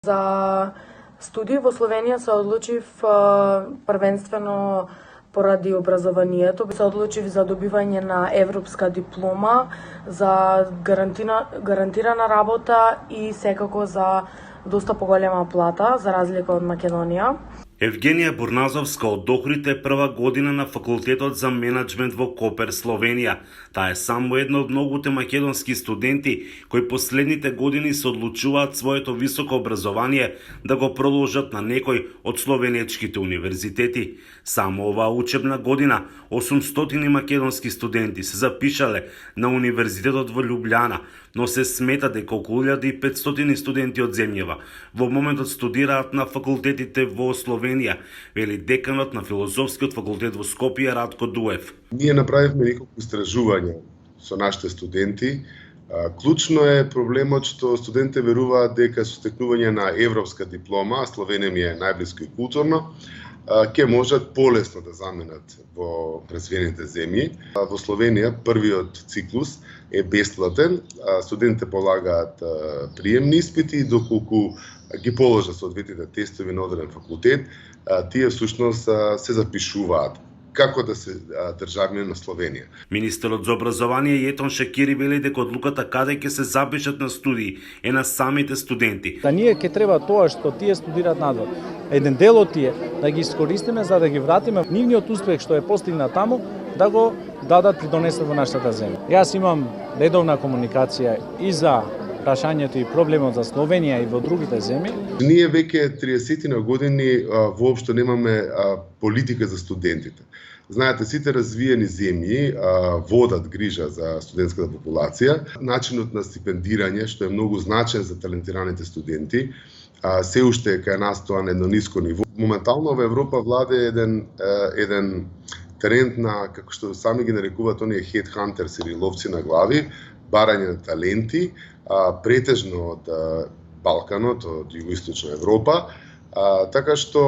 За студии во Словенија се одлучив првенствено поради образованието. Се одлучив за добивање на европска диплома, за гарантирана работа и секако за доста поголема плата, за разлика од Македонија. Евгенија Бурназовска од Охрид е прва година на факултетот за менаџмент во Копер, Словенија. Таа е само една од многуте македонски студенти кои последните години се одлучуваат своето високо образование да го продолжат на некој од словенечките универзитети. Само оваа учебна година 800 македонски студенти се запишале на универзитетот во Љубљана, но се смета дека околу 1500 студенти од земјава во моментот студираат на факултетите во Словенија, вели деканот на филозофскиот факултет во Скопје Радко Дуев. Ние направивме неколку истражувања со нашите студенти. Клучно е проблемот што студентите веруваат дека со стекнување на европска диплома, а Словенија ми е најблиско и културно, ќе можат полесно да заменат во развиените земји. Во Словенија првиот циклус е бесплатен, студентите полагаат приемни испити и доколку ги положат соодветните тестови на одреден факултет, тие всушност се запишуваат како да се државјани на Словенија. Министерот за образование Јетон Шакири вели дека одлуката каде ќе се запишат на студии е на самите студенти. Да ние ќе треба тоа што тие студираат надвор. Еден дел од тие да ги искористиме за да ги вратиме нивниот успех што е постигнат таму, да го дадат придонесат во нашата земја. Јас имам редовна комуникација и за прашањето и проблемот за Словенија и во другите земји. Ние веќе 30 на години воопшто немаме политика за студентите. Знаете, сите развиени земји водат грижа за студентската популација. Начинот на стипендирање, што е многу значен за талентираните студенти, се уште е кај нас тоа на едно ниско ниво. Моментално во Европа владе еден тренд на, како што сами ги нарекуваат оние headhunters или ловци на глави, барање на таленти, претежно од Балканот, од Југоисточна Европа, така што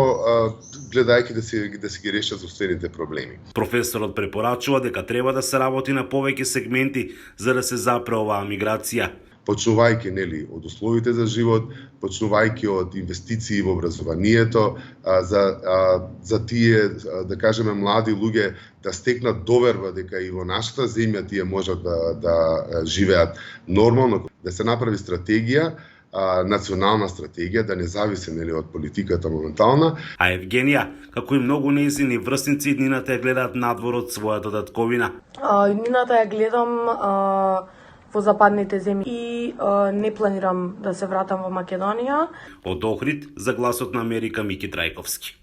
гледајќи да си ги решат собствените проблеми. Професорот препорачува дека треба да се работи на повеќе сегменти за да се запре оваа миграција. Почнувајќи од условите за живот, почнувајќи од инвестиции во образованието, за тие, да кажеме, млади луѓе да стекнат доверба дека и во нашата земја тие можат да живеат нормално, да се направи стратегија, национална стратегија, да не зависи од политиката моментална. А Евгенија, како и многу нејзини врсници, иднината ја гледаат надвор од својата татковина. Иднината ја гледам во западните земји и не планирам да се вратам во Македонија. Од Охрид за Гласот на Америка Мики Трајковски.